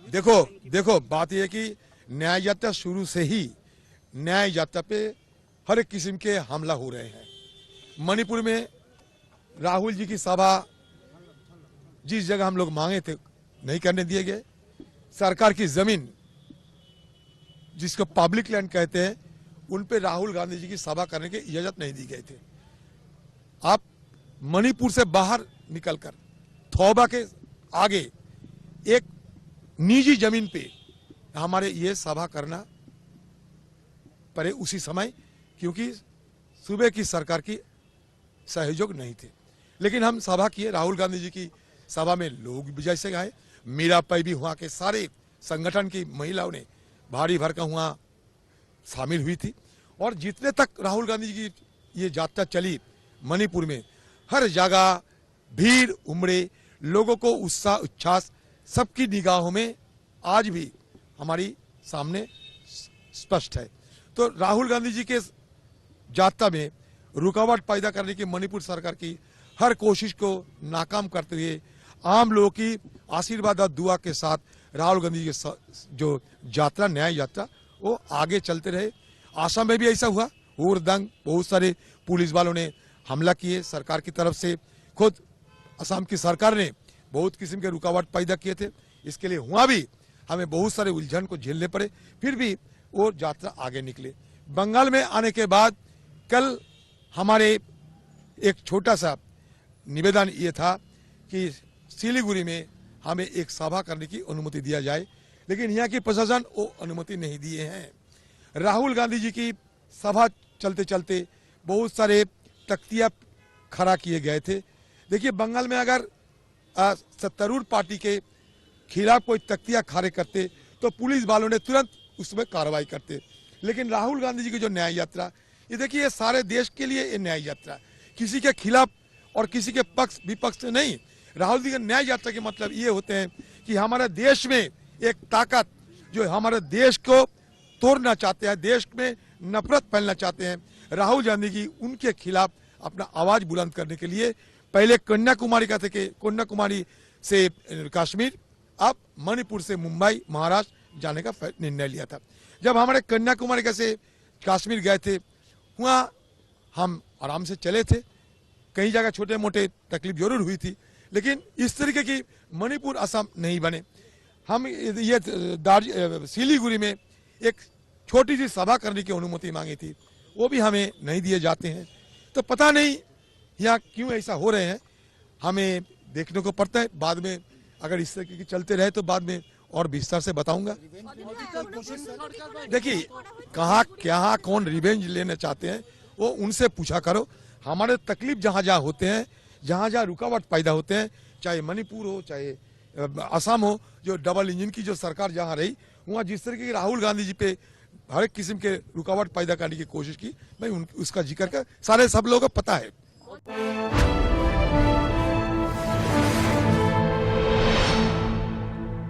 देखो देखो बात यह है कि न्याय यात्रा शुरू से ही न्याय यात्रा पे हर एक किस्म के हमला हो रहे हैं। मणिपुर में राहुल जी की सभा जिस जगह हम लोग मांगे थे नहीं करने दिए गए। सरकार की जमीन जिसको पब्लिक लैंड कहते हैं उन पे राहुल गांधी जी की सभा करने की इजाजत नहीं दी गई थी। आप मणिपुर से बाहर निकलकर थौबा के आगे एक निजी जमीन पे हमारे ये सभा करना पड़े उसी समय, क्योंकि सूबे की सरकार की सहयोग नहीं थे। लेकिन हम सभा किए, राहुल गांधी जी की सभा में लोग भी जैसे आए, मीरा पै भी वहां के सारे संगठन की महिलाओं ने भारी भरकम वहां शामिल हुई थी। और जितने तक राहुल गांधी जी की ये यात्रा चली मणिपुर में हर जगह भीड़ उमड़े, लोगों को उत्साह उच्छ्वास सबकी निगाहों में आज भी हमारी सामने स्पष्ट है। तो राहुल गांधी जी के यात्रा में रुकावट पैदा करने की मणिपुर सरकार की हर कोशिश को नाकाम करते हुए आम लोगों की आशीर्वाद और दुआ के साथ राहुल गांधी जी की जो यात्रा न्याय यात्रा वो आगे चलते रहे। आसाम में भी ऐसा हुआ, हुड़दंग बहुत सारे पुलिस वालों ने हमला किए। सरकार की तरफ से खुद असम की सरकार ने बहुत किस्म के रुकावट पैदा किए थे। इसके लिए वहां भी हमें बहुत सारे उलझन को झेलने पड़े, फिर भी वो यात्रा आगे निकले। बंगाल में आने के बाद कल हमारे एक छोटा सा निवेदन ये था कि सिलीगुड़ी में हमें एक सभा करने की अनुमति दिया जाए, लेकिन यहाँ की प्रशासन वो अनुमति नहीं दिए हैं। राहुल गांधी जी की सभा चलते चलते बहुत सारे तख्तियां खड़ा किए गए थे। देखिए बंगाल में अगर सत्तारूढ़ पार्टी के खिलाफ कोई तख्तियां खड़े करते तो पुलिस वालों ने तुरंत उसमें कार्रवाई करते। लेकिन राहुल गांधी जी की जो न्याय यात्रा, ये देखिए ये सारे देश के लिए ये न्याय यात्रा, किसी के खिलाफ और किसी के पक्ष विपक्ष से नहीं। राहुल जी के न्याय यात्रा के मतलब ये होते हैं कि हमारे देश में एक ताकत जो हमारे देश को तोड़ना चाहते हैं, देश में नफरत फैलना चाहते हैं, राहुल गांधी जी उनके खिलाफ अपना आवाज बुलंद करने के लिए पहले कन्याकुमारी से कश्मीर, अब मणिपुर से मुंबई महाराष्ट्र जाने का निर्णय लिया था। जब हमारे कन्याकुमारी से कश्मीर गए थे वहाँ हम आराम से चले थे, कई जगह छोटे मोटे तकलीफ जरूर हुई थी, लेकिन इस तरीके की मणिपुर असम नहीं बने। हम ये सिलीगुड़ी में एक छोटी सी सभा करने की अनुमति मांगी थी, वो भी हमें नहीं दिए जाते हैं। तो पता नहीं यहाँ क्यों ऐसा हो रहे हैं, हमें देखने को पड़ता है। बाद में अगर इस तरीके के चलते रहे तो बाद में और विस्तार से बताऊंगा। देखिए कहाँ क्या कौन रिवेंज लेना चाहते हैं वो उनसे पूछा करो। हमारे तकलीफ जहाँ जहाँ होते हैं, जहाँ जहाँ रुकावट पैदा होते हैं, चाहे मणिपुर हो चाहे असम हो, जो डबल इंजन की जो सरकार जहाँ रही वहाँ जिस तरीके की राहुल गांधी जी पे हर एक किस्म के रुकावट पैदा करने की कोशिश की, मैं उसका जिक्र कर सारे सब लोगों को पता है।